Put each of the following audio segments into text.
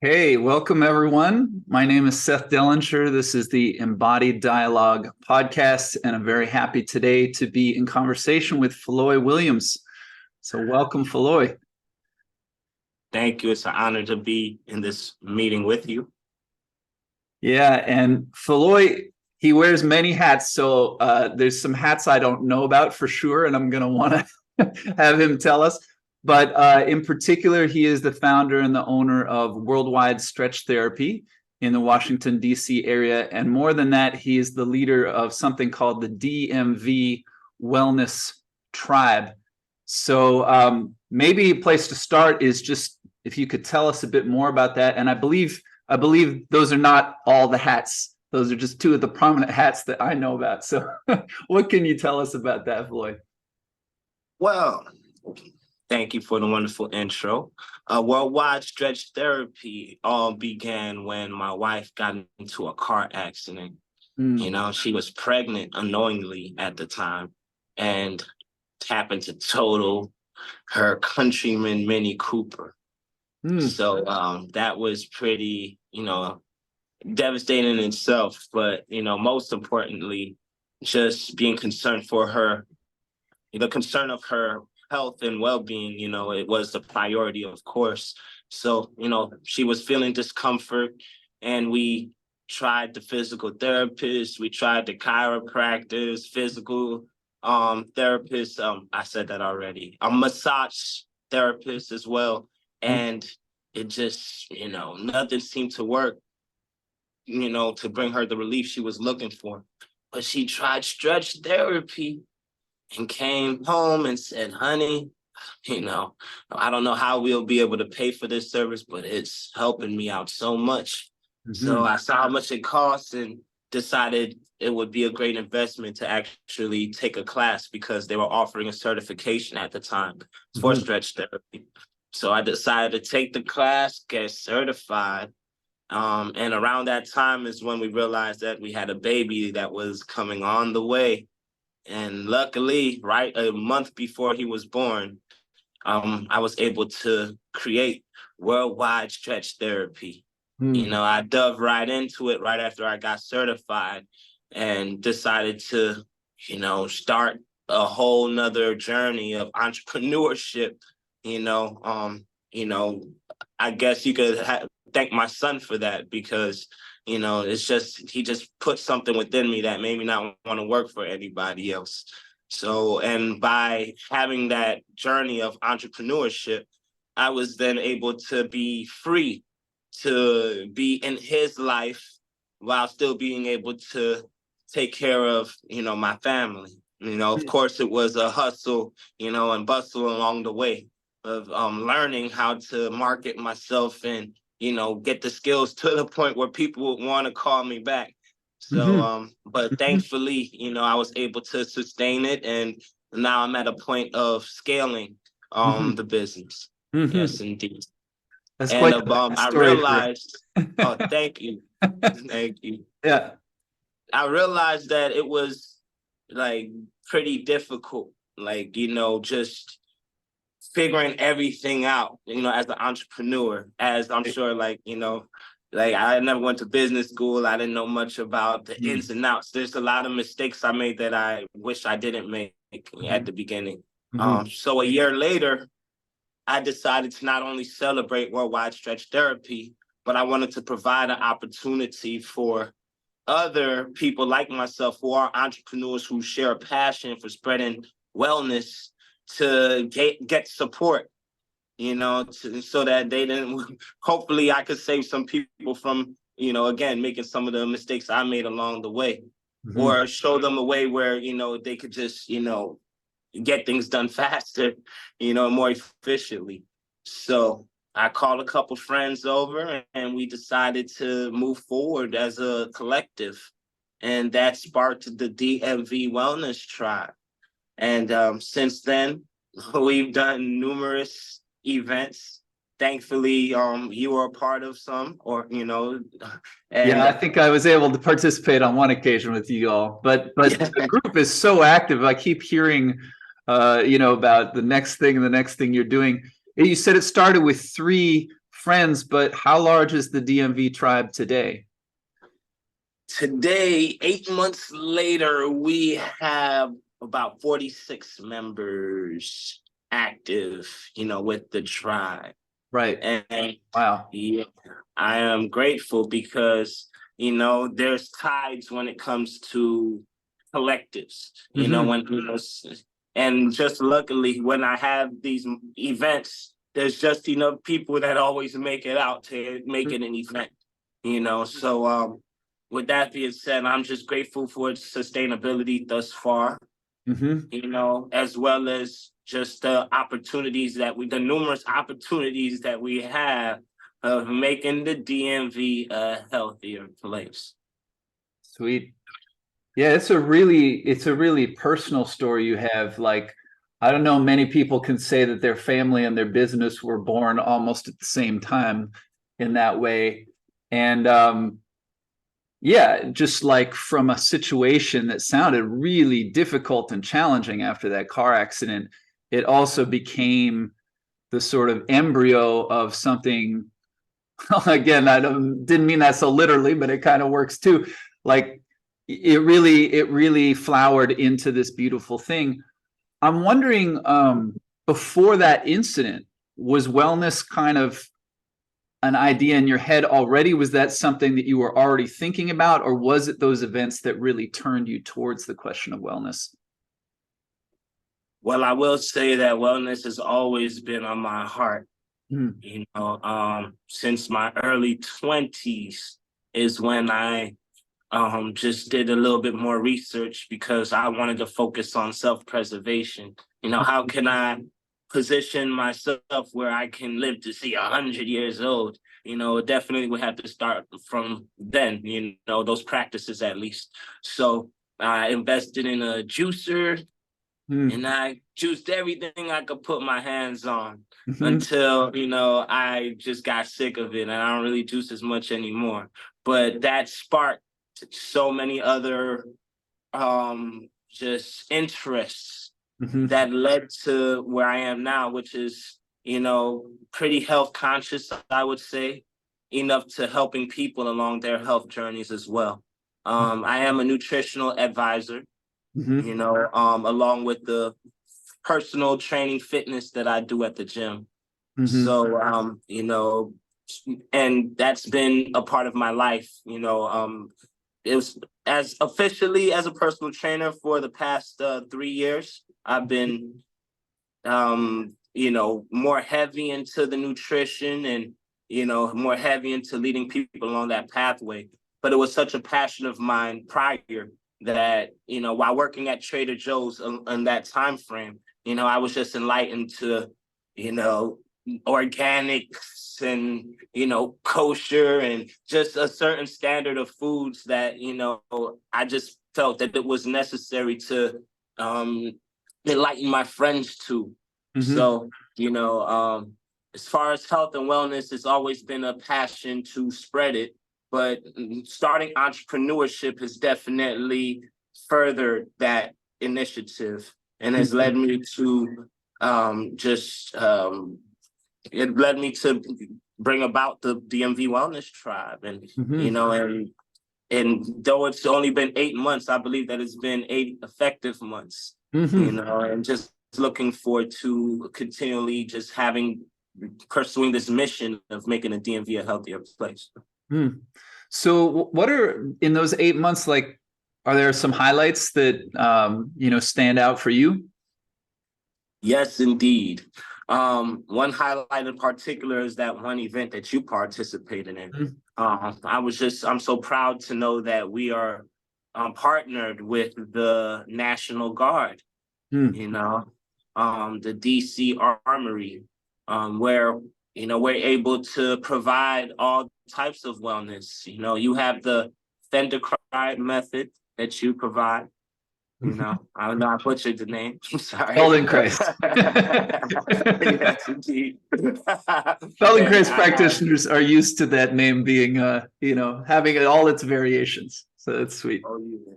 Hey, welcome everyone. My name is Seth Dellinger. This is the Embodied Dialogue podcast, and I'm very happy today to be in conversation with Philoy Williams. So welcome, Philoy. Thank you. It's an honor to be in this meeting with you. Yeah, and Philoy, he wears many hats. So there's some hats I don't know about for sure, and I'm going to want to have him tell us. But in particular, he is the founder and the owner of Worldwide Stretch Therapy in the Washington, D.C. area. And more than that, he is the leader of something called the DMV Wellness Tribe. So maybe a place to start is just if you could tell us a bit more about that. And I believe those are not all the hats. Those are just two of the prominent hats that I know about. So what can you tell us about that, Floyd? Well, thank you for the wonderful intro. Worldwide Stretch Therapy all began when my wife got into a car accident. She was pregnant unknowingly at the time and happened to total her countryman Mini Cooper. So that was pretty, devastating in itself. But, most importantly, just being concerned for her, the concern of her health and well-being, it was the priority, of course. So, she was feeling discomfort, and we tried the physical therapist, we tried the chiropractors, physical therapists, I said that already, a massage therapist as well. And it just, nothing seemed to work, to bring her the relief she was looking for. But she tried stretch therapy and came home and said, honey, I don't know how we'll be able to pay for this service, but it's helping me out so much. So I saw how much it costs and decided it would be a great investment to actually take a class because they were offering a certification at the time for stretch therapy. So I decided to take the class, get certified. And around that time is when we realized that we had a baby that was coming on the way. And luckily, right a month before he was born, I was able to create Worldwide Stretch Therapy. I dove right into it right after I got certified and decided to, start a whole nother journey of entrepreneurship. I guess you could thank my son for that because, it's just, he just put something within me that made me not want to work for anybody else. So, and by having that journey of entrepreneurship, I was then able to be free to be in his life while still being able to take care of, my family. Of course, it was a hustle, and bustle along the way of learning how to market myself and, get the skills to the point where people would want to call me back. So, but thankfully, I was able to sustain it. And now I'm at a point of scaling the business. Yes, indeed. That's And quite a I story. realized, oh, thank you. Thank you. Yeah. I realized that it was like pretty difficult, like, just figuring everything out, as an entrepreneur, as I'm sure, like I never went to business school. I didn't know much about the ins and outs. There's a lot of mistakes I made that I wish I didn't make at the beginning. So a year later, I decided to not only celebrate Worldwide Stretch Therapy, but I wanted to provide an opportunity for other people like myself who are entrepreneurs who share a passion for spreading wellness to get support, so that they didn't, hopefully I could save some people from, again, making some of the mistakes I made along the way, or show them a way where, they could just, get things done faster, more efficiently. So I called a couple friends over and we decided to move forward as a collective. And that sparked the DMV Wellness Tribe. And since then, we've done numerous events. Thankfully, you were a part of some, and Yeah, I think I was able to participate on one occasion with you all, but the group is so active. I keep hearing, about the next thing you're doing. You said it started with 3 friends, but how large is the DMV tribe today? Today, 8 months later, we have about 46 members active, with the tribe. Right. And Wow. yeah, I am grateful because, there's tides when it comes to collectives, and just luckily when I have these events, there's just enough people that always make it out to make it an event, so with that being said, I'm just grateful for its sustainability thus far, as well as just the the numerous opportunities that we have of making the DMV a healthier place. Sweet. Yeah, it's a really personal story you have. Like, I don't know, many people can say that their family and their business were born almost at the same time in that way. And yeah, just like from a situation that sounded really difficult and challenging after that car accident, it also became the sort of embryo of something. Again, didn't mean that so literally, but it kind of works too. Like it really flowered into this beautiful thing. I'm wondering, before that incident, was wellness kind of an idea in your head already? Was that something that you were already thinking about, or was it those events that really turned you towards the question of wellness? Well, I will say that wellness has always been on my heart. Since my early 20s is when I just did a little bit more research because I wanted to focus on self-preservation. How can I position myself where I can live to see 100 years old? Definitely we have to start from then, those practices at least. So I invested in a juicer, and I juiced everything I could put my hands on until, I just got sick of it and I don't really juice as much anymore. But that sparked so many other just interests that led to where I am now, which is, pretty health conscious, I would say, enough to helping people along their health journeys as well. I am a nutritional advisor, along with the personal training fitness that I do at the gym. So, and that's been a part of my life, it was as officially as a personal trainer for the past 3 years. I've been, more heavy into the nutrition and, more heavy into leading people along that pathway. But it was such a passion of mine prior that, while working at Trader Joe's in that time frame, I was just enlightened to, organics and, kosher and just a certain standard of foods that, I just felt that it was necessary to enlighten my friends to. So, as far as health and wellness, it's always been a passion to spread it. But starting entrepreneurship has definitely furthered that initiative and has led me to it led me to bring about the DMV Wellness Tribe. And, and though it's only been 8 months, I believe that it's been 8 effective months, and just looking forward to continually just pursuing this mission of making the DMV a healthier place. So what are, in those 8 months, like, are there some highlights that, stand out for you? Yes, indeed. One highlight in particular is that one event that you participated in. I'm so proud to know that we are partnered with the National Guard, the DC Armory, where, we're able to provide all types of wellness. You have the Fender cry method that you provide. I don't know, I butchered the name. I'm sorry. Feldenkrais. Yes, indeed. Feldenkrais practitioners are used to that name being, having all its variations. So that's sweet. Oh, yeah.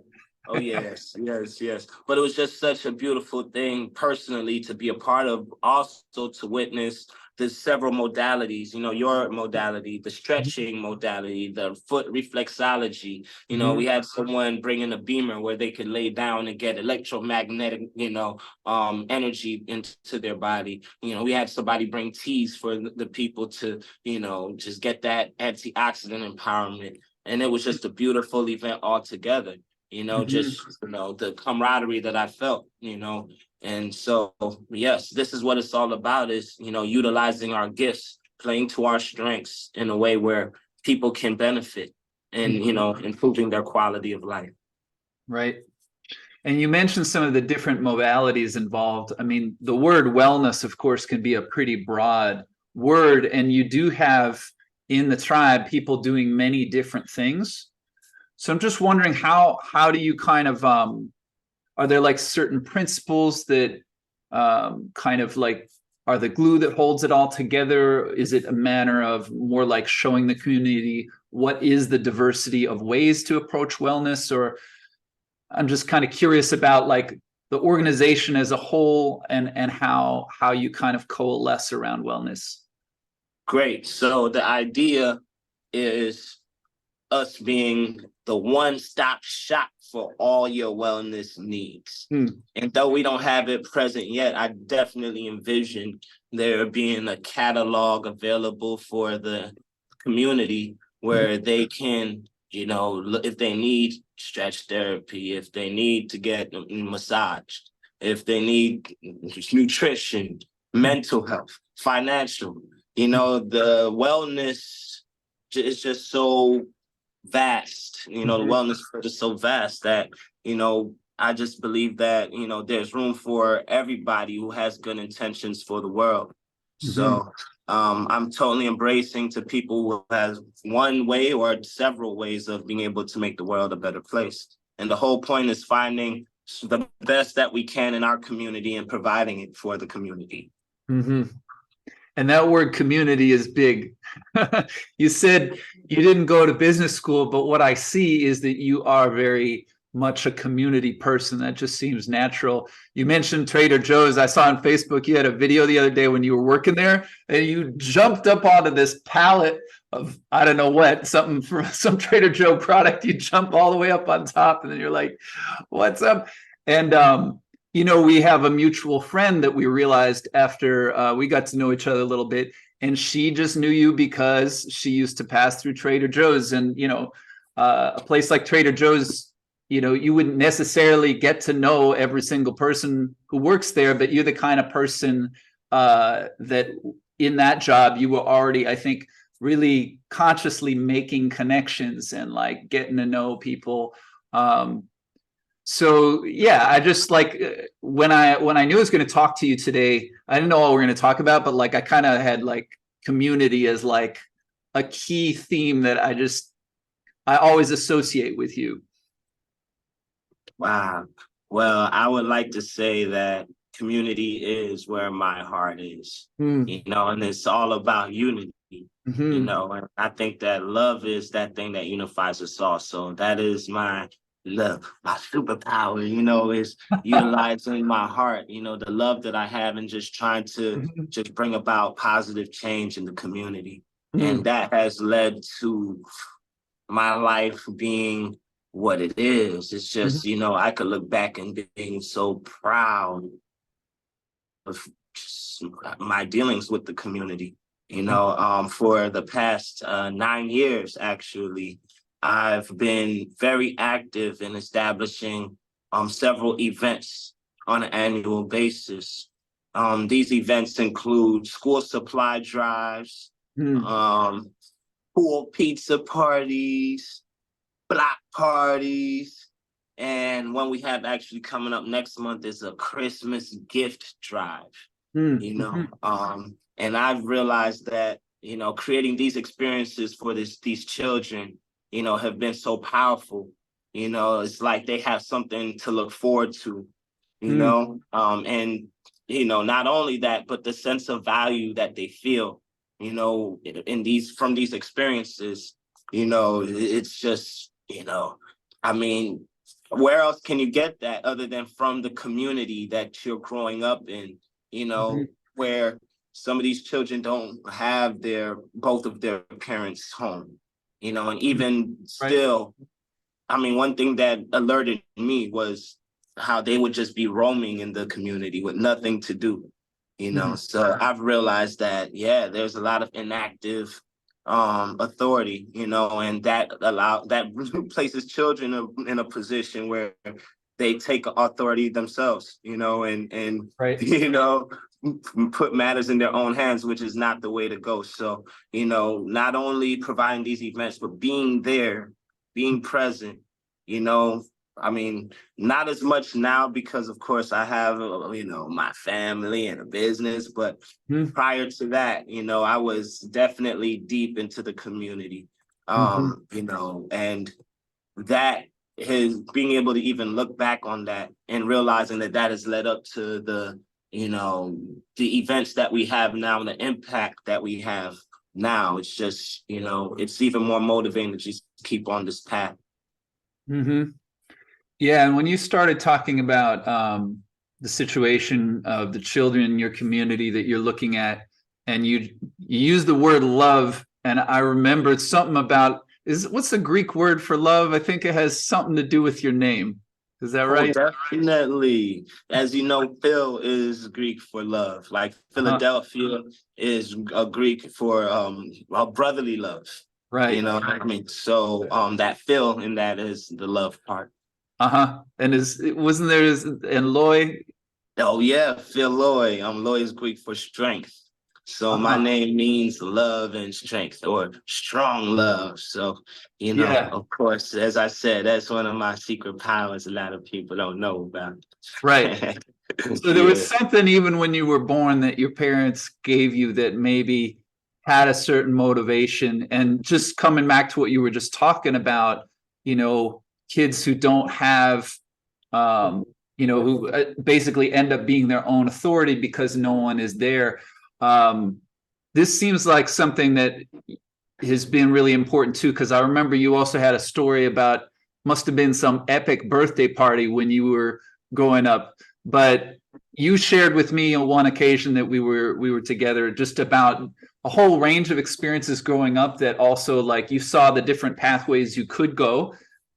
Oh, yes, yes. But it was just such a beautiful thing personally to be a part of, also to witness there's several modalities, your modality, the stretching modality, the foot reflexology. We had someone bring in a beamer where they could lay down and get electromagnetic, energy into their body. We had somebody bring teas for the people to, just get that antioxidant empowerment. And it was just a beautiful event altogether, just, the camaraderie that I felt, And so, yes, this is what it's all about is, utilizing our gifts, playing to our strengths in a way where people can benefit and, improving their quality of life. Right. And you mentioned some of the different modalities involved. I mean, the word wellness, of course, can be a pretty broad word. And you do have in the tribe people doing many different things. So I'm just wondering how do you kind of are there like certain principles that kind of like are the glue that holds it all together? Is it a manner of more like showing the community what is the diversity of ways to approach wellness? Or I'm just kind of curious about like the organization as a whole and how you kind of coalesce around wellness. Great. So the idea is us being the one-stop shop for all your wellness needs. And though we don't have it present yet, I definitely envision there being a catalog available for the community where they can, if they need stretch therapy, if they need to get massage, if they need nutrition, mental health, financial, the wellness is just so vast, the wellness is so vast that, I just believe that, there's room for everybody who has good intentions for the world. So I'm totally embracing to people who has one way or several ways of being able to make the world a better place. And the whole point is finding the best that we can in our community and providing it for the community. And that word community is big. You said you didn't go to business school, but what I see is that you are very much a community person. That just seems natural. You mentioned Trader Joe's. I saw on Facebook you had a video the other day when you were working there and you jumped up onto this pallet of, I don't know what, something from some Trader Joe product. You jump all the way up on top and then you're like, what's up? And we have a mutual friend that we realized after we got to know each other a little bit, and she just knew you because she used to pass through Trader Joe's. And, a place like Trader Joe's, you wouldn't necessarily get to know every single person who works there, but you're the kind of person that in that job, you were already, I think, really consciously making connections and like getting to know people. So yeah, I just like when I knew I was going to talk to you today, I didn't know what we we're going to talk about, but like I kind of had like community as like a key theme that I always associate with you. Wow. Well, I would like to say that community is where my heart is, and it's all about unity, and I think that love is that thing that unifies us all. So that is my love, my superpower, is utilizing my heart, the love that I have and just trying to just bring about positive change in the community. And that has led to my life being what it is. It's just, I could look back and being so proud of my dealings with the community. For the past 9 years, actually, I've been very active in establishing several events on an annual basis. These events include school supply drives, pool pizza parties, block parties, and one we have actually coming up next month is a Christmas gift drive. And I've realized that creating these experiences for these children have been so powerful. It's like they have something to look forward to, and not only that, but the sense of value that they feel from these experiences. It's just I mean, where else can you get that other than from the community that you're growing up in, where some of these children don't have both of their parents home, and even Right. still, I mean, one thing that alerted me was how they would just be roaming in the community with nothing to do, Mhm. So I've realized that, yeah, there's a lot of inactive authority, and that places children in a position where they take authority themselves, and Right. put matters in their own hands, which is not the way to go. So, not only providing these events, but being there, being present, you know, I mean, not as much now because, of course, I have, my family and a business. But Mhm. prior to that, I was definitely deep into the community, Mhm. and that is being able to even look back on that and realizing that has led up to the events that we have now and the impact that we have now. It's just, it's even more motivating to just keep on this path. Mhm. Yeah, and when you started talking about the situation of the children in your community that you're looking at, and you use the word love, and I remembered something about what's the Greek word for love? I think it has something to do with your name. Is that Oh, right? definitely. As you know, Phil is Greek for love. Like Uh-huh. Philadelphia is a Greek for brotherly love. Right. I mean, so that Phil in that is the love part. Uh-huh. And wasn't there and Loy? Oh yeah, Philoy. Loy is Greek for strength. So my Uh-huh. name means love and strength, or strong love. So, Yeah. of course, as I said, that's one of my secret powers a lot of people don't know about. Right. So there Yeah. was something even when you were born that your parents gave you that maybe had a certain motivation. And just coming back to what you were just talking about, you know, kids who don't have, who basically end up being their own authority because no one is there. Um, this seems like something that has been really important too, because I remember you also had a story about must have been some epic birthday party when you were growing up, but you shared with me on one occasion that we were together just about a whole range of experiences growing up that also like you saw the different pathways you could go.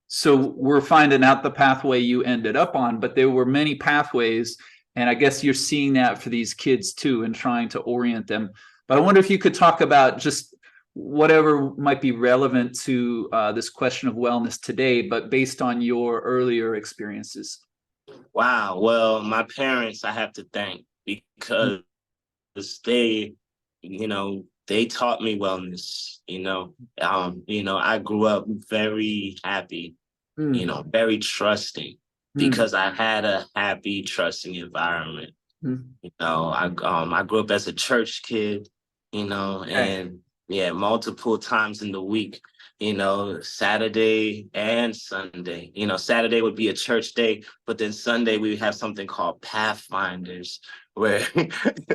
So we're finding out the pathway you ended up on, but there were many pathways, and I guess you're seeing that for these kids too and trying to orient them. But I wonder if you could talk about just whatever might be relevant to this question of wellness today, but based on your earlier experiences. Wow. Well, my parents, I have to thank because they, they taught me wellness. I grew up very happy, Mm, very trusting mm, because I had a happy, trusting environment. mm. I grew up as a church kid, Okay. and yeah, multiple times in the week, Saturday and Sunday. Saturday would be a church day, but then Sunday we would have something called Pathfinders, where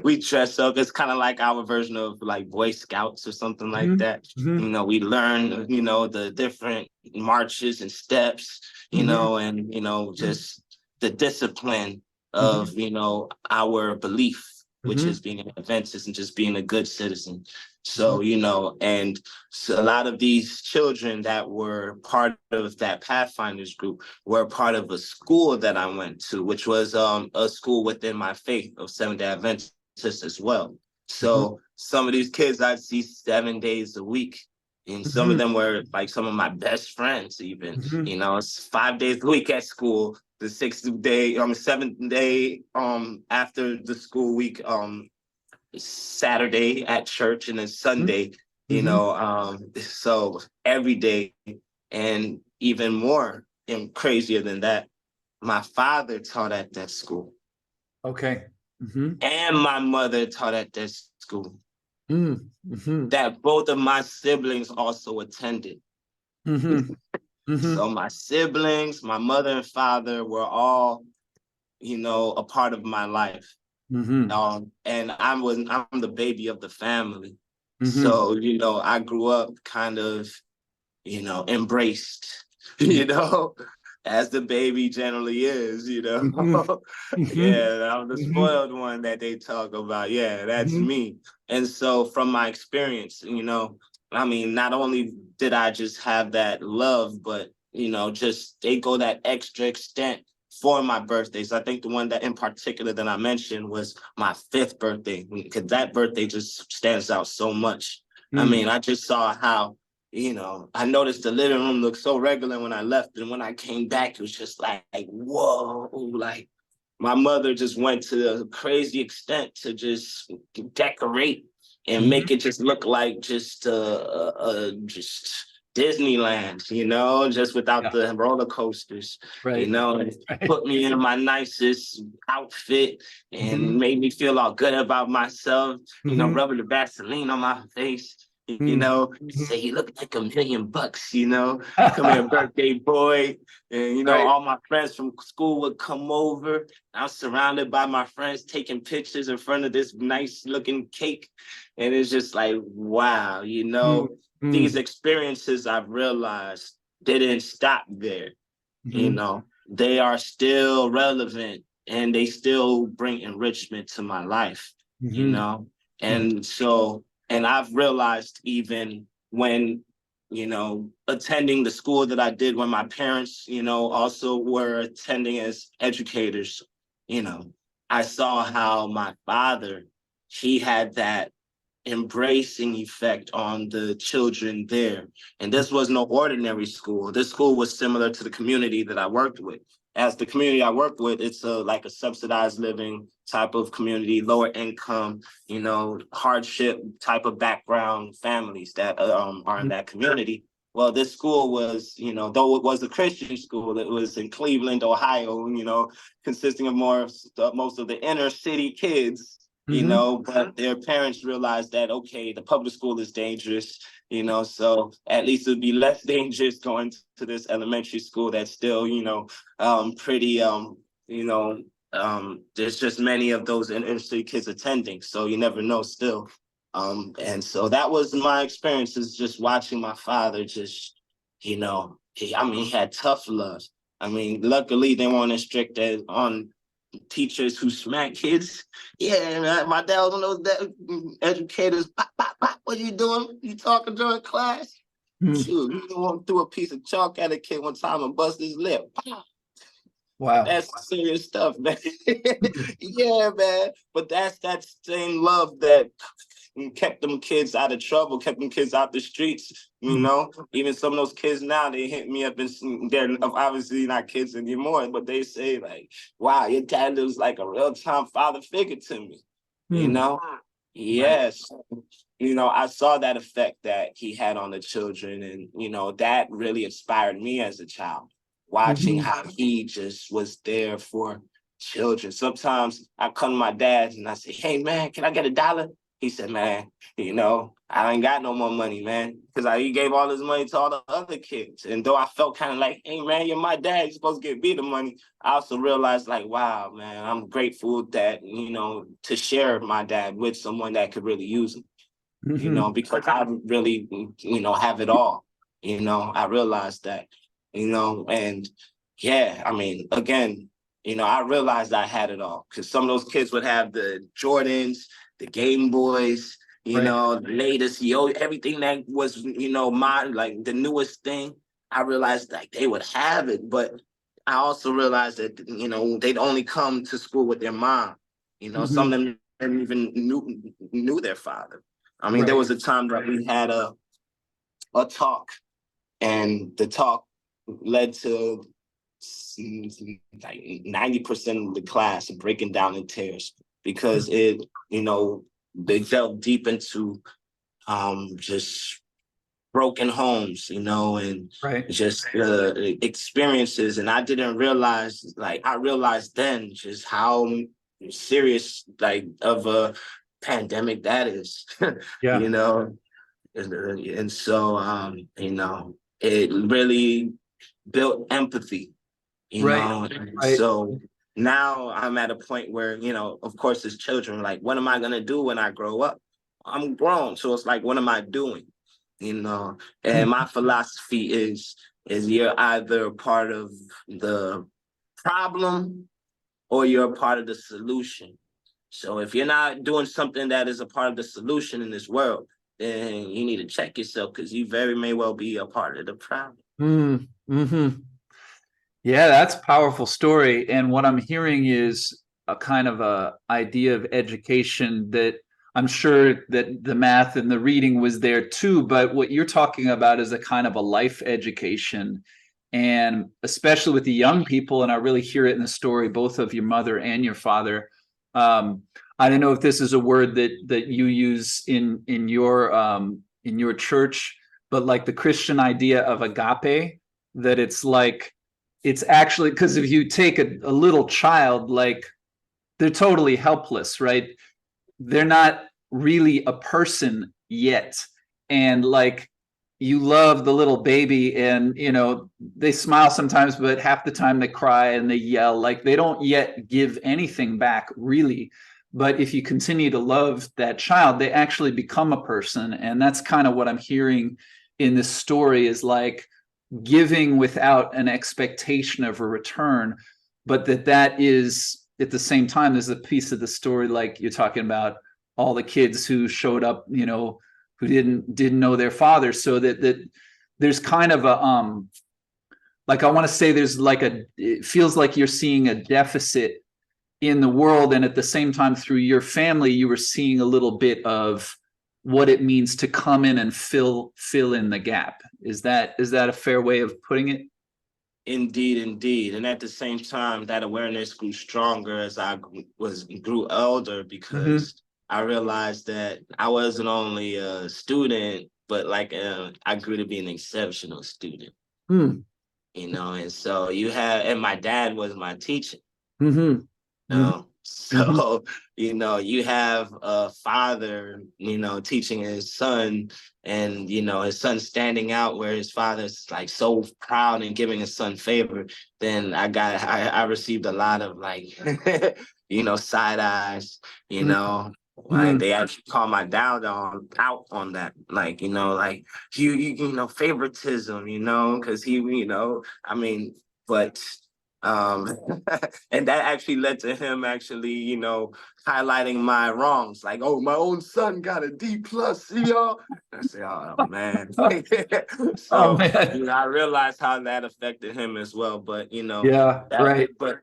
we dress up. It's kind of like our version of like Boy Scouts or something like Mhm, that. mhm, We learn, the different marches and steps, mhm, and just the discipline mhm, of our belief, which is mhm, being an Adventist and just being a good citizen. So mhm, and so a lot of these children that were part of that Pathfinders group were part of a school that I went to, which was a school within my faith of Seventh-day Adventists as well. mhm, So some of these kids I'd see 7 days a week. And some of mhm, them were like some of my best friends, even. mhm, It's 5 days a week at school, the 6th day, 7th day after the school week, Saturday at church, and then Sunday, mhm. so every day. And even more and crazier than that, my father taught at that school Okay. Mhm, and my mother taught at that school mm, mhm, that both of my siblings also attended. mhm, So mhm, my siblings, my mother and father were all, a part of my life. mhm, And I'm the baby of the family. mhm, So, I grew up kind of, embraced, you know, as the baby generally is, you know. Mhm. Yeah, I'm the Mhm. spoiled one that they talk about. Yeah, that's Mhm. me. And so from my experience, you know, I mean, not only did I just have that love, but you know, just they go that extra extent for my birthdays. I think the one that in particular that I mentioned was my 5th birthday, because that birthday just stands out so much. I Mm. mean, I just saw how, you know, I noticed the living room looked so regular when I left, and when I came back, it was just like whoa, like my mother just went to a crazy extent to just decorate and make Mhm. it just look like just Disneyland, you know, just without Yeah. the roller coasters, you Right. know, and Right. put me in my nicest outfit and Mhm. made me feel all good about myself, you know, Mhm. rubbing the Vaseline on my face, you Mm. know, Mhm. say you look like $1,000,000, you know, come here, birthday boy. And, you know, Right. all my friends from school would come over. I'm surrounded by my friends taking pictures in front of this nice looking cake. And it's just like, wow, you Mm. know, these Mm. experiences I've realized didn't stop there. You Mhm. know, they are still relevant and they still bring enrichment to my life, you Mhm. know? Mhm. And so, and I've realized even when, you know, attending the school that I did when my parents, you know, also were attending as educators, you know, I saw how my father, he had that embracing effect on the children there. And this was no ordinary school. This school was similar to the community that I worked with. As the community I work with, it's like a subsidized living type of community, lower income, you know, hardship type of background families that are in Mhm. that community. Well, this school was, you know, though it was a Christian school, it was in Cleveland, Ohio, you know, consisting of most of the inner city kids, you Mhm. know, but their parents realized that, okay, the public school is dangerous, you know, so at least it would be less dangerous going to this elementary school that's still, you know, pretty, you know, there's just many of those inner city kids attending, so you never know still. And so that was my experience, is just watching my father just, you know, I mean, he had tough love. I mean, luckily they weren't as strict as on teachers who smack kids. Yeah, man, my dad was one of those educators. Pop, pop, pop, what are you doing? You talking during class? Mm. Shoot, he threw a piece of chalk at a kid one time and busted his lip. Wow. That's serious stuff, man. Mm. Yeah, man. But that's that same love that kept them kids out of trouble, kept them kids out the streets. You Mhm. know, even some of those kids now, they hit me up and they're obviously not kids anymore, but they say like, "Wow, your dad was like a real time father figure to me." You Mm. know, Right. yes. You know, I saw that effect that he had on the children, and you know, that really inspired me as a child, watching Mhm. how he just was there for children. Sometimes I come to my dad and I say, "Hey man, can I get $1?" He said, "Man, you know, I ain't got no more money, man." Because he gave all his money to all the other kids. And though I felt kind of like, "Hey man, you're my dad, you're supposed to give me the money," I also realized like, wow, man, I'm grateful that, you know, to share my dad with someone that could really use him, you Mhm. know, because I really, you know, have it all. You know, I realized that, you know, and yeah, I mean, again, you know, I realized I had it all because some of those kids would have the Jordans, the Game Boys, you Right. know, the latest everything that was, you know, like the newest thing. I realized like they would have it, but I also realized that, you know, they'd only come to school with their mom. You know, some Mhm. of them didn't even knew their father. I mean, there Right. was a time that we had a talk, and the talk led to like 90% of the class breaking down in tears because it, you know, they fell deep into just broken homes, you know, and Right. just experiences. And I didn't realize, like, I realized then just how serious, like, of a pandemic that is, you Yeah. know. And so, you know, it really built empathy, you Right. know. And Right. so now I'm at a point where, you know, of course, as children, like, what am I going to do when I grow up? I'm grown. So it's like, what am I doing? You know, and Mhm. my philosophy is is you're either a part of the problem or you're a part of the solution. So if you're not doing something that is a part of the solution in this world, then you need to check yourself, because you very may well be a part of the problem. Mm-hmm. Yeah, that's a powerful story. And what I'm hearing is a kind of a idea of education that I'm sure that the math and the reading was there too, but what you're talking about is a kind of a life education. And especially with the young people, and I really hear it in the story, both of your mother and your father. I don't know if this is a word that you use in your church, but like the Christian idea of agape, that it's like, it's actually, because if you take a little child, like they're totally helpless, right? They're not really a person yet. And like you love the little baby, and they smile sometimes, but half the time they cry and they yell, like they don't yet give anything back really. But if you continue to love that child, they actually become a person. And that's kind of what I'm hearing in this story, is like giving without an expectation of a return, but that is at the same time, there's a piece of the story, like you're talking about all the kids who showed up, who didn't know their father. So that there's kind of a like, I want to say there's like it feels like you're seeing a deficit in the world, and at the same time through your family you were seeing a little bit of what it means to come in and fill in the gap. Is that a fair way of putting it? Indeed, indeed. And at the same time, that awareness grew stronger as I grew older, because I realized that I wasn't only a student, but like I grew to be an exceptional student. And so and my dad was my teacher. So, you have a father, teaching his son, and, his son standing out where his father's like so proud and giving his son favor. Then I received a lot of like, side eyes, like they actually call my dad out on that, like, like favoritism, because I mean, but and that actually led to him actually, highlighting my wrongs, like, oh, my own son got a D+, see y'all? I say, oh man. Oh So man. I realized how that affected him as well. But Yeah, right. but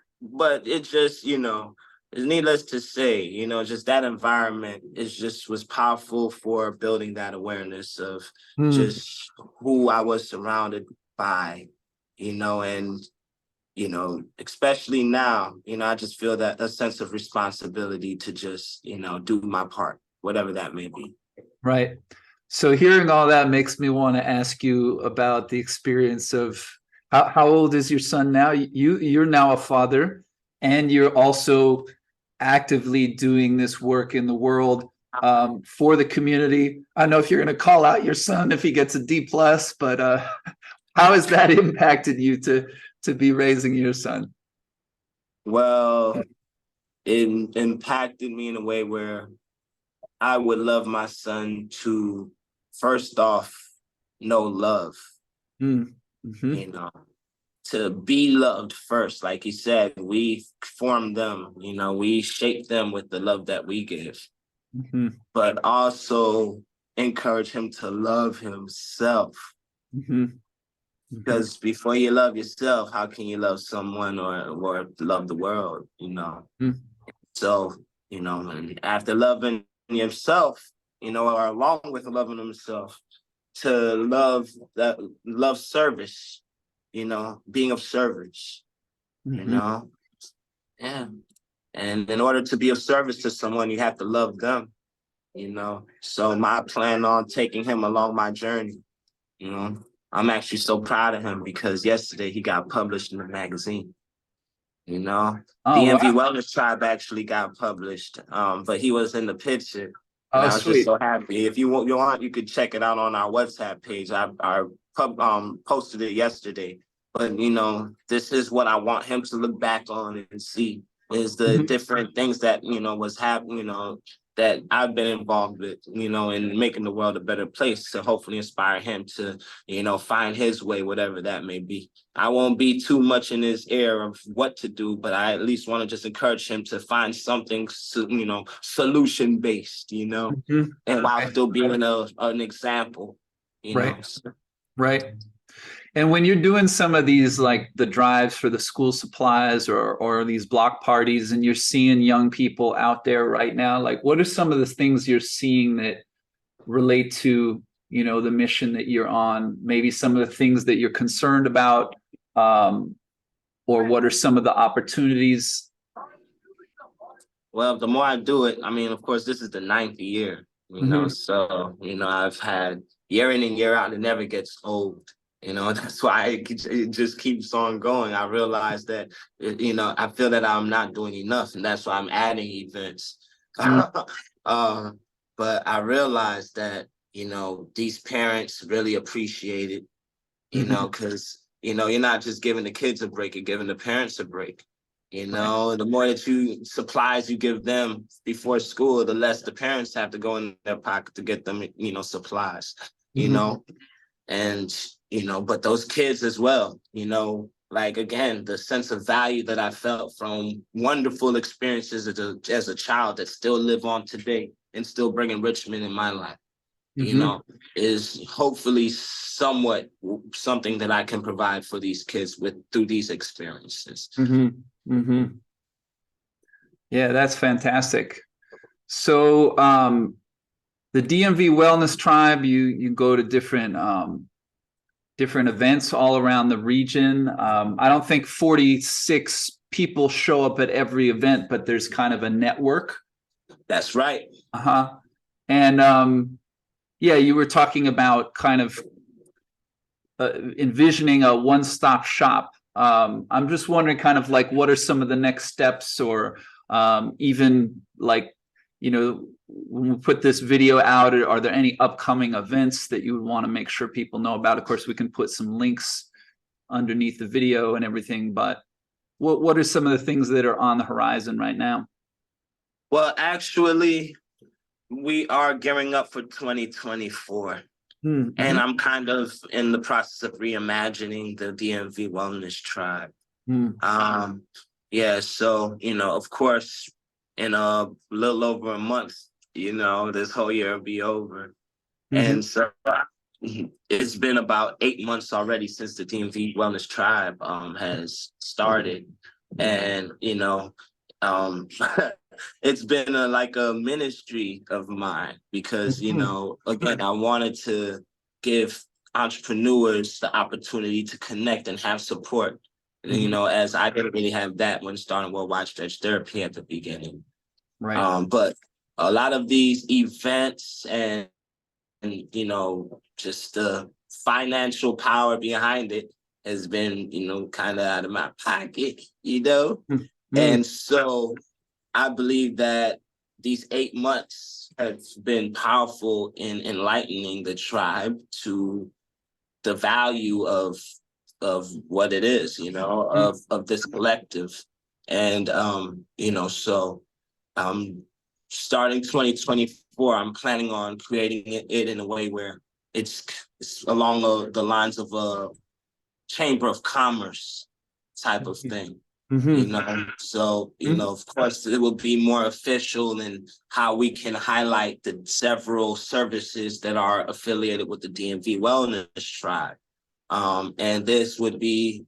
it just, it's needless to say, just that environment was powerful for building that awareness of just who I was surrounded by, and especially now, I just feel that a sense of responsibility to just, do my part, whatever that may be. Right. So hearing all that makes me want to ask you about the experience of how old is your son now? You're now a father, and you're also actively doing this work in the world for the community. I don't know if you're going to call out your son if he gets a D+, but how has that impacted you to be raising your son? Well, it impacted me in a way where I would love my son to first off know love, to be loved first. Like you said, we form them, we shape them with the love that we give, but also encourage him to love himself. Because before you love yourself, how can you love someone or love the world, So, and after loving yourself, or along with loving himself, to love service, being of service, Yeah. And in order to be of service to someone, you have to love them, So my plan on taking him along my journey, I'm actually so proud of him, because yesterday he got published in the magazine. Oh, DMV wow. Wellness Tribe actually got published, but he was in the picture. And Oh, I was just sweet. so happy. If you want, you could check it out on our WhatsApp page. I posted it yesterday. But this is what I want him to look back on and see, is the different things that was happening, that I've been involved with, in making the world a better place, to hopefully inspire him to, find his way, whatever that may be. I won't be too much in his ear of what to do, but I at least want to just encourage him to find something, solution based, Mhm. and while still being an example, Right. Right. And when you're doing some of these, like the drives for the school supplies or these block parties, and you're seeing young people out there right now, like what are some of the things you're seeing that relate to, the mission that you're on? Maybe some of the things that you're concerned about, or what are some of the opportunities? Well, the more I do it, I mean, of course, this is the 9th year, Mhm. so, I've had year in and year out, it never gets old. That's why it just keeps on going. I realize that, I feel that I'm not doing enough, and that's why I'm adding events. But I realize that, these parents really appreciate it, Mhm. because, you're not just giving the kids a break, you're giving the parents a break. Right. The more that supplies you give them before school, the less the parents have to go in their pocket to get them, supplies, Mhm. and, but those kids as well, like, again, the sense of value that I felt from wonderful experiences as a child that still live on today and still bring enrichment in my life, Mhm. is hopefully somewhat something that I can provide for these kids through these experiences. Mhm. Mhm. Yeah, that's fantastic. So, the DMV Wellness Tribe, you go to different events all around the region. I don't think 46 people show up at every event, but there's kind of a network. That's right. Uh-huh. And yeah, you were talking about kind of envisioning a one-stop shop. I'm just wondering kind of like what are some of the next steps, or even like, when we put this video out, are there any upcoming events that you would want to make sure people know about? Of course, we can put some links underneath the video and everything, but what are some of the things that are on the horizon right now? Well, actually, we are gearing up for 2024. And Mm-hmm. I'm kind of in the process of reimagining the DMV Wellness Tribe. Mm-hmm. Yeah, so, of course, in a little over a month, this whole year will be over. Mm-hmm. And so it's been about 8 months already since the DMV Wellness Tribe has started. And, um, it's been like a ministry of mine because, again, I wanted to give entrepreneurs the opportunity to connect and have support. Mm-hmm. As I didn't really have that when starting Worldwide Stretch Therapy at the beginning. Right. But a lot of these events and just the financial power behind it has been, kind of out of my pocket, Mm-hmm. And so I believe that these 8 months have been powerful in enlightening the tribe to the value of what it is, of this collective. And so starting 2024, I'm planning on creating it in a way where it's along the lines of a chamber of commerce type of thing. Mm-hmm. So, of course, it will be more official in how we can highlight the several services that are affiliated with the DMV Wellness Tribe. And this would be,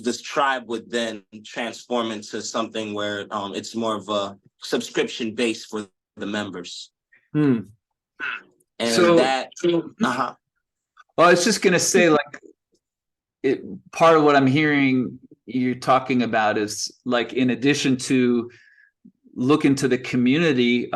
this tribe would then transform into something where it's more of a subscription base for the members. Mm-hmm. And So, that, well, I was just going to say, like, part of what I'm hearing you talking about is like, in addition to look into the community,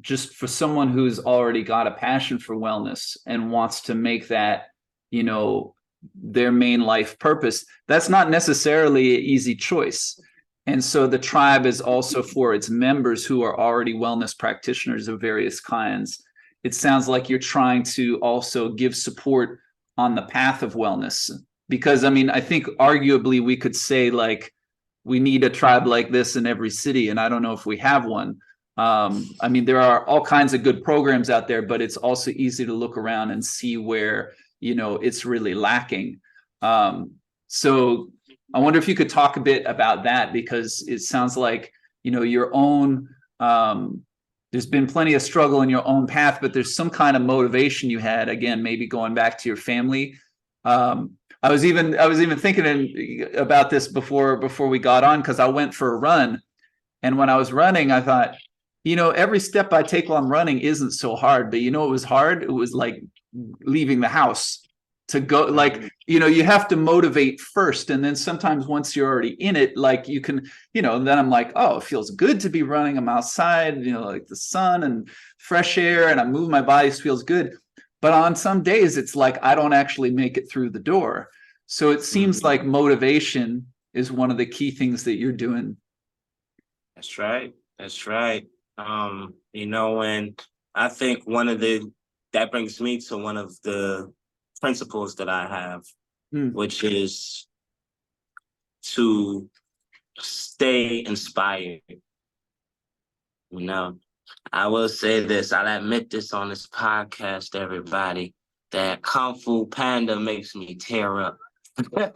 just for someone who's already got a passion for wellness and wants to make that, their main life purpose, that's not necessarily an easy choice. And so the tribe is also for its members who are already wellness practitioners of various kinds. It sounds like you're trying to also give support on the path of wellness, because I mean, I think arguably we could say, like, we need a tribe like this in every city, and I don't know if we have one, I mean, there are all kinds of good programs out there, but it's also easy to look around and see where, you know, it's really lacking. So I wonder if you could talk a bit about that, because it sounds like, you know, your own, there's been plenty of struggle in your own path, but there's some kind of motivation you had, again, maybe going back to your family. I was even thinking about this before we got on, because I went for a run, and when I was running, I thought, you know, every step I take while I'm running isn't so hard, but you know, it was hard. It was like leaving the house to go, like, you know, you have to motivate first. And then sometimes once you're already in it, like you can, you know, then I'm like, oh, it feels good to be running. I'm outside, you know, like the sun and fresh air, and I move my body, it feels good. But on some days, it's like I don't actually make it through the door. So it seems like motivation is one of the key things that you're doing. That's right. That's right. You know, and I think that brings me to one of the principles that I have, which is to stay inspired. You know, I will say this, I'll admit this on this podcast, everybody, that Kung Fu Panda makes me tear up. All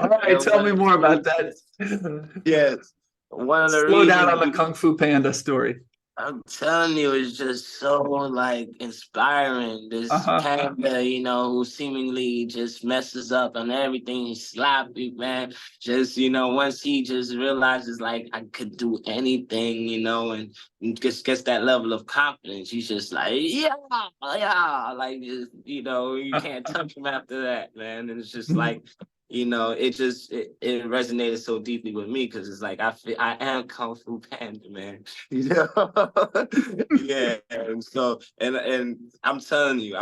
right, tell me more about that. Yes. One of the Slow down reasons on the Kung Fu Panda story. I'm telling you, it's just so like inspiring. This panda, you know, who seemingly just messes up on everything. He's sloppy, man. Just, you know, once he just realizes like I could do anything, you know, and just gets that level of confidence, he's just like, yeah, like, you know, you can't touch him after that, man. And it's just like, you know, it resonated so deeply with me, because it's like I am Kung Fu Panda, man. You know, yeah. And so, and I'm telling you,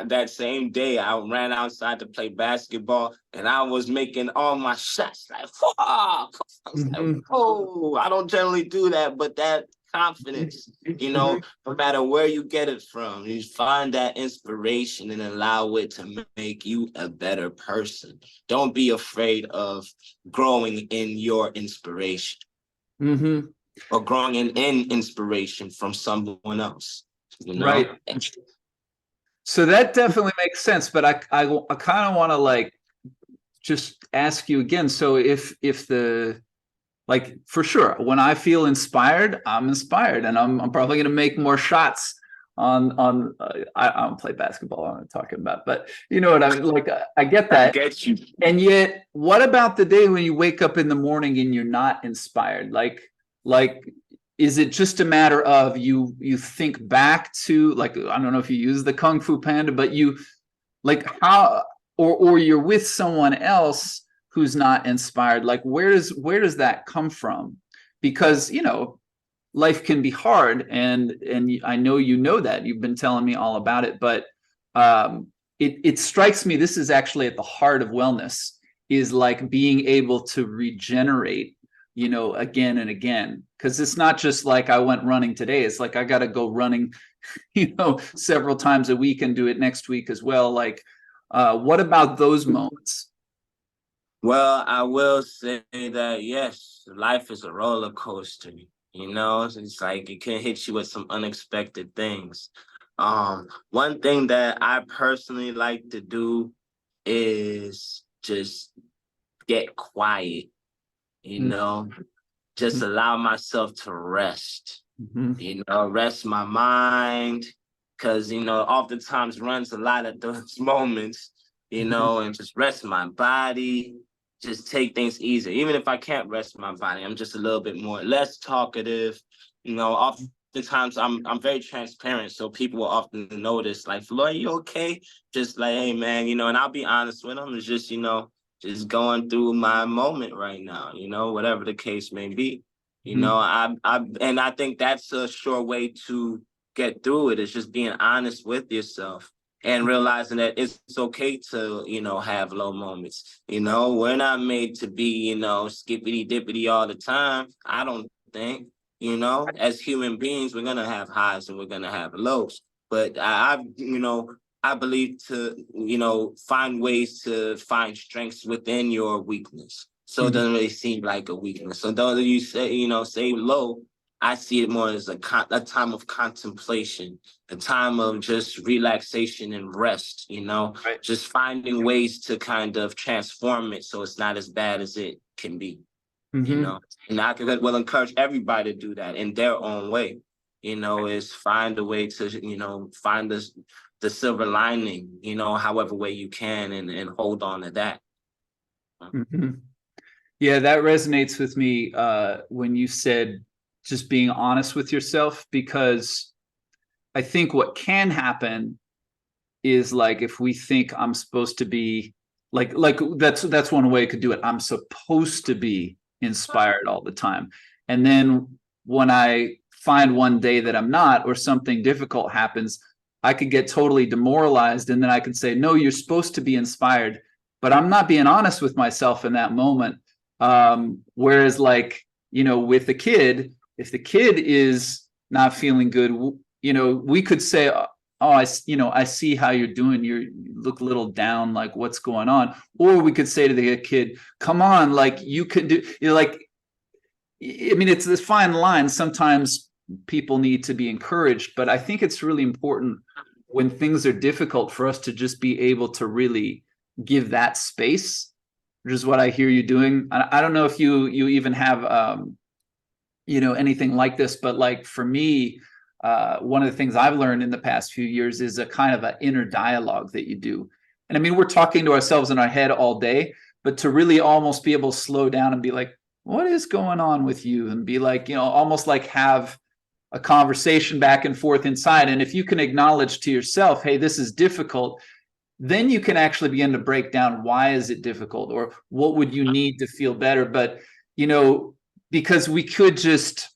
that same day I ran outside to play basketball, and I was making all my shots like, fuck. I was like, oh, I don't generally do that, but that confidence, you know, no matter where you get it from, you find that inspiration and allow it to make you a better person. Don't be afraid of growing in your inspiration, or growing in inspiration from someone else, you know? Right. So that definitely makes sense, but I kind of want to like just ask you again. So if the, like, for sure, when I feel inspired, I'm inspired, and I'm probably going to make more shots on I don't play basketball, I'm talking about, but you know what I mean? Like, I get that. I get you. And yet, what about the day when you wake up in the morning and you're not inspired? Like, is it just a matter of you think back to, like, I don't know if you use the Kung Fu Panda, but you, like, how, or you're with someone else who's not inspired? Like, where does that come from? Because, you know, life can be hard, and I know, you know, that you've been telling me all about it, but it strikes me this is actually at the heart of wellness, is like being able to regenerate, you know, again and again. Because it's not just like I went running today, it's like I got to go running, you know, several times a week, and do it next week as well. Like, what about those moments? Well, I will say that yes, life is a roller coaster. You know, it's like it can hit you with some unexpected things. One thing that I personally like to do is just get quiet, you know, just allow myself to rest, you know, rest my mind, because, you know, oftentimes runs a lot at those moments, you know, and just rest my body, just take things easy. Even if I can't rest my body, I'm just a little bit less talkative, you know. Oftentimes I'm very transparent, so people will often notice, like, Philoy, you okay? Just like, hey man, you know, and I'll be honest with them. It's just, you know, just going through my moment right now, you know, whatever the case may be. You know, and I think that's a sure way to get through it, is just being honest with yourself and realizing that it's okay to, you know, have low moments. You know, we're not made to be, you know, skippity dippity all the time. I don't think, you know, as human beings, we're going to have highs and we're going to have lows. But you know, I believe to, you know, find ways to find strengths within your weakness. So it doesn't really seem like a weakness. So though you say, say low, I see it more as a time of contemplation, a time of just relaxation and rest, Right. just finding ways to kind of transform it so it's not as bad as it can be, Mm-hmm. And I will encourage everybody to do that in their own way, is find a way to, find the silver lining, however way you can and hold on to that. Mm-hmm. Yeah, that resonates with me when you said just being honest with yourself, because I think what can happen is like if we think I'm supposed to be like that's one way I could do it. I'm supposed to be inspired all the time. And then when I find one day that I'm not, or something difficult happens, I could get totally demoralized. And then I could say, no, you're supposed to be inspired, but I'm not being honest with myself in that moment. Whereas like, with the kid, if the kid is not feeling good, we could say, oh, I see how you're doing. You look a little down, like what's going on? Or we could say to the kid, come on, like you can do, like, I mean, it's this fine line. Sometimes people need to be encouraged, but I think it's really important when things are difficult for us to just be able to really give that space, which is what I hear you doing. I don't know if you even have anything like this, but like for me, one of the things I've learned in the past few years is a kind of an inner dialogue that you do. And I mean, we're talking to ourselves in our head all day, but to really almost be able to slow down and be like, what is going on with you? And be like, almost like have a conversation back and forth inside. And if you can acknowledge to yourself, hey, this is difficult, then you can actually begin to break down why is it difficult, or what would you need to feel better. But, because we could just,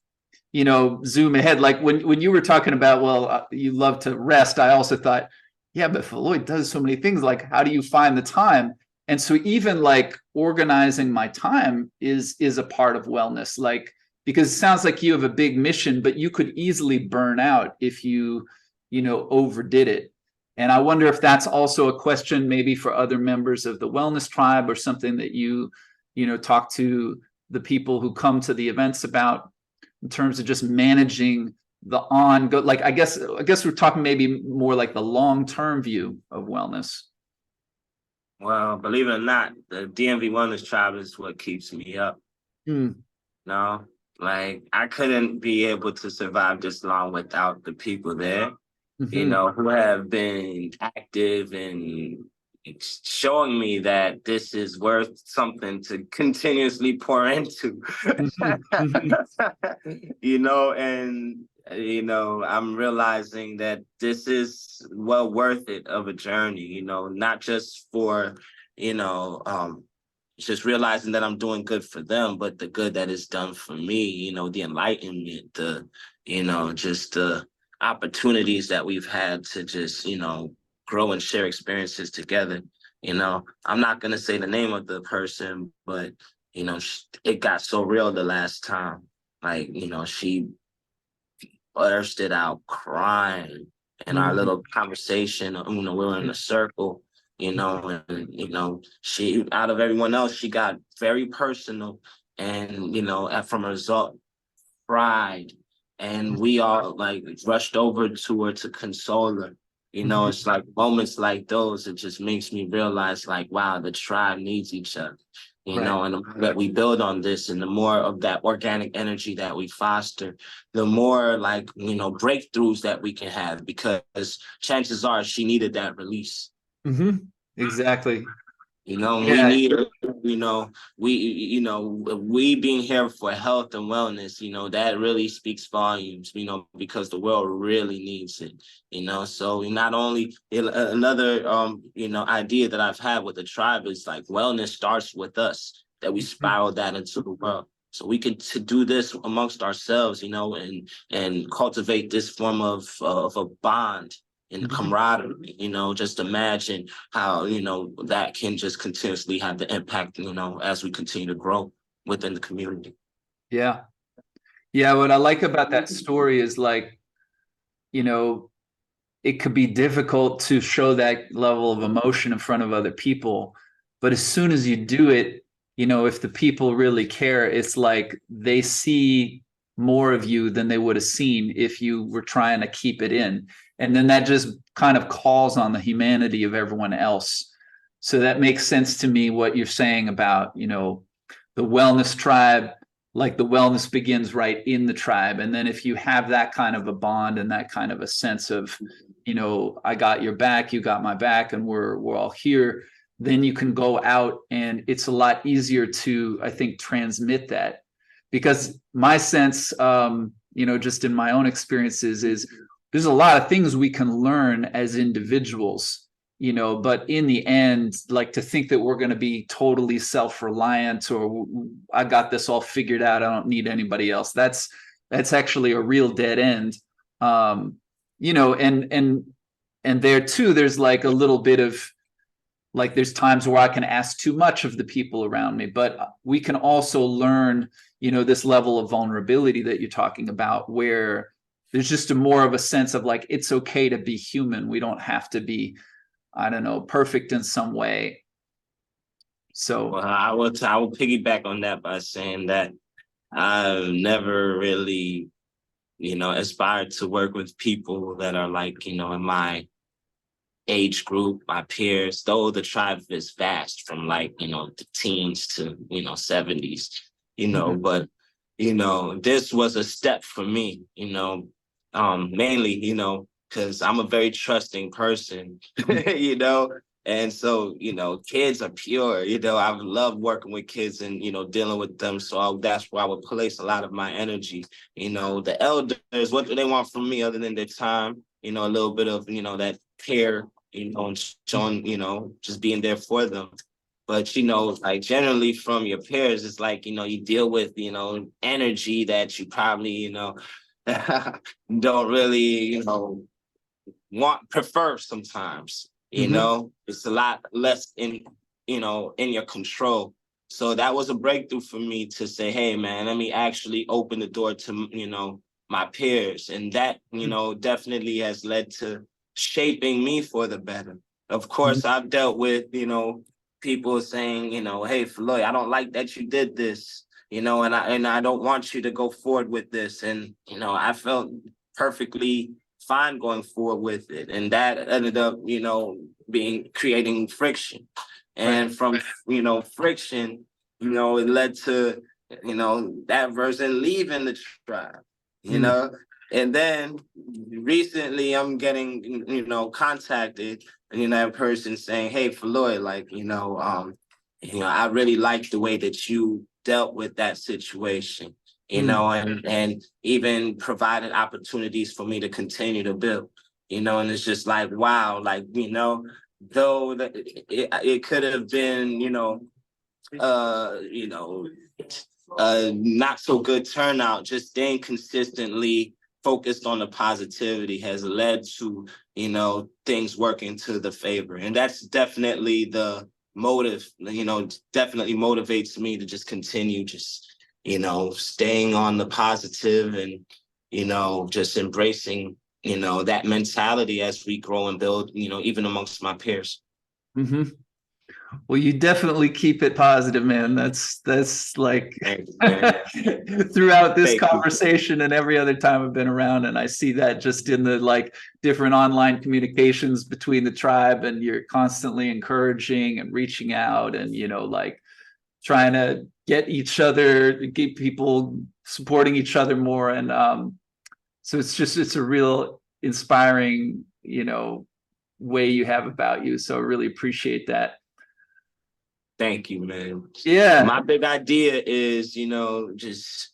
zoom ahead. Like when you were talking about, well, you love to rest, I also thought, yeah, but Philoy does so many things. Like, how do you find the time? And so even like organizing my time is a part of wellness. Like, because it sounds like you have a big mission, but you could easily burn out if you, overdid it. And I wonder if that's also a question maybe for other members of the Wellness Tribe, or something that you talk to the people who come to the events about, in terms of just managing the like, I guess we're talking maybe more like the long-term view of wellness. Well, believe it or not, the DMV Wellness Tribe is what keeps me up. No, like I couldn't be able to survive this long without the people there, who have been active and showing me that this is worth something to continuously pour into. And I'm realizing that this is well worth it of a journey, not just for, just realizing that I'm doing good for them, but the good that is done for me, the enlightenment, just the opportunities that we've had to just, grow and share experiences together. I'm not going to say the name of the person, but, it got so real the last time. Like, she bursted out crying in our little conversation. We were in a circle, and, she, out of everyone else, she got very personal and, from a result, cried. And we all like rushed over to her to console her. It's like moments like those, it just makes me realize like, wow, the tribe needs each other, Right. and the more that we build on this and the more of that organic energy that we foster, the more like, breakthroughs that we can have, because chances are she needed that release. Exactly. We Yeah. need, we being here for health and wellness, that really speaks volumes, because the world really needs it, so not only another, idea that I've had with the tribe is like wellness starts with us, that we spiral that into the world. So we can do this amongst ourselves, and cultivate this form of a bond and camaraderie, just imagine how, that can just continuously have the impact, as we continue to grow within the community. Yeah. Yeah. What I like about that story is like, it could be difficult to show that level of emotion in front of other people, but as soon as you do it, you know, if the people really care, it's like they see more of you than they would have seen if you were trying to keep it in. And then that just kind of calls on the humanity of everyone else. So that makes sense to me what you're saying about, you know, the wellness tribe, like the wellness begins right in the tribe. And then if you have that kind of a bond and that kind of a sense of, you know, I got your back, you got my back, and we're all here, then you can go out and it's a lot easier to, I think, transmit that. Because my sense, you know, just in my own experiences, is there's a lot of things we can learn as individuals, you know, but in the end, like to think that we're going to be totally self-reliant, or I got this all figured out, I don't need anybody else. That's actually a real dead end. You know, and there too, there's like a little bit of, like, there's times where I can ask too much of the people around me, but we can also learn, you know, this level of vulnerability that you're talking about, where there's just a more of a sense of like, it's okay to be human. We don't have to be, I don't know, perfect in some way. So, Well, I will piggyback on that by saying that I've never really, you know, aspired to work with people that are like, you know, in my age group, my peers, though the tribe is vast from like, you know, the teens to, you know, 70s, you know, but, you know, this was a step for me, you know, mainly, you know, because I'm a very trusting person, you know, and so, you know, kids are pure, you know, I love working with kids and, you know, dealing with them. So that's where I would place a lot of my energy. You know, the elders, what do they want from me other than their time? You know, a little bit of, you know, that care, you know, and showing, you know, just being there for them. But, you know, like generally from your peers, it's like, you know, you deal with, you know, energy that you probably, you know, don't really, you know, prefer sometimes, you know, it's a lot less in, you know, in your control. So that was a breakthrough for me to say, hey, man, let me actually open the door to, you know, my peers. And that, you know, definitely has led to shaping me for the better. Of course, I've dealt with, you know, people saying, you know, hey, Philoy, I don't like that you did this, you know, and I don't want you to go forward with this. And, you know, I felt perfectly fine going forward with it. And that ended up, you know, creating friction. And from, you know, friction, you know, it led to, you know, that person leaving the tribe, you know. And then recently I'm getting, you know, contacted, you know, that person saying, hey, Philoy, like, you know, I really like the way that you dealt with that situation, you know, and even provided opportunities for me to continue to build, you know, and it's just like, wow, like, you know, though it could have been, you know, not so good turnout, just staying consistently focused on the positivity has led to, you know, things working to the favor. And that's definitely the motive, you know, definitely motivates me to just continue just, you know, staying on the positive and, you know, just embracing, you know, that mentality as we grow and build, you know, even amongst my peers. Well, you definitely keep it positive, man. That's like throughout this conversation and every other time I've been around, and I see that just in the like different online communications between the tribe, and you're constantly encouraging and reaching out, and you know, like trying to get people supporting each other more, and so it's a real inspiring, you know, way you have about you. So I really appreciate that. Thank you, man. Yeah. My big idea is, you know, just,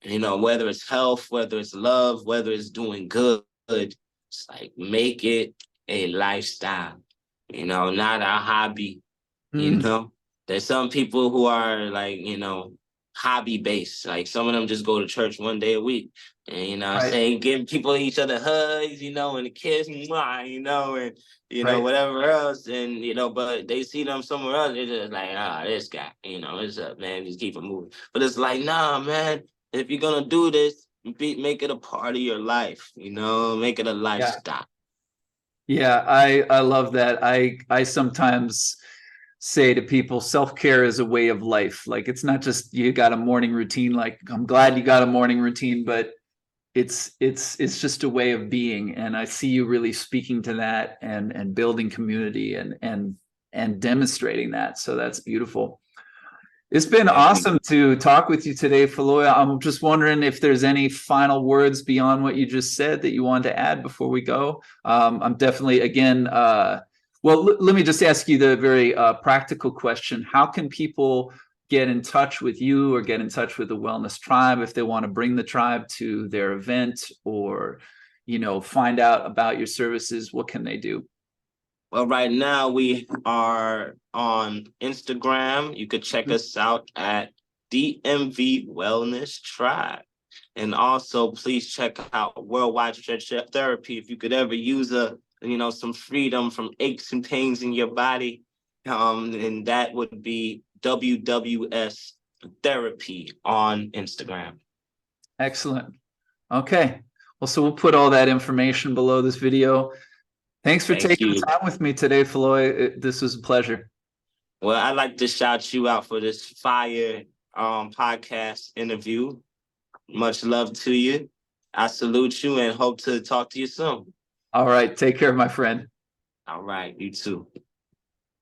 you know, whether it's health, whether it's love, whether it's doing good, it's like make it a lifestyle, you know, not a hobby, you know. There's some people who are like, you know, hobby based. Like some of them just go to church one day a week. And you know, saying give people each other hugs, you know, and a kiss, mwah, you know, and you know, whatever else. And you know, but they see them somewhere else, they're just like, ah, this guy, you know, what's up, man? Just keep it moving. But it's like, nah, man, if you're gonna do this, make it a part of your life, you know, make it a lifestyle. Yeah, I love that. I sometimes say to people, self-care is a way of life. Like, it's not just you got a morning routine. Like, I'm glad you got a morning routine, but it's just a way of being. And I see you really speaking to that and building community and demonstrating that. So that's beautiful. It's been awesome to talk with you today, Philoy. I'm just wondering if there's any final words beyond what you just said that you wanted to add before we go. I'm definitely, again, well, let me just ask you the very practical question. How can people get in touch with you or get in touch with the Wellness Tribe if they want to bring the tribe to their event or, find out about your services? What can they do? Well, right now we are on Instagram. You could check us out at DMV Wellness Tribe. And also, please check out Worldwide Stretch Therapy. If you could ever use some freedom from aches and pains in your body, and that would be WWS Therapy on Instagram. Excellent. Okay. Well, so we'll put all that information below this video. Thanks for taking the time with me today, Philoy. This was a pleasure. Well, I'd like to shout you out for this fire podcast interview. Much love to you. I salute you and hope to talk to you soon. All right. Take care, my friend. All right. You too.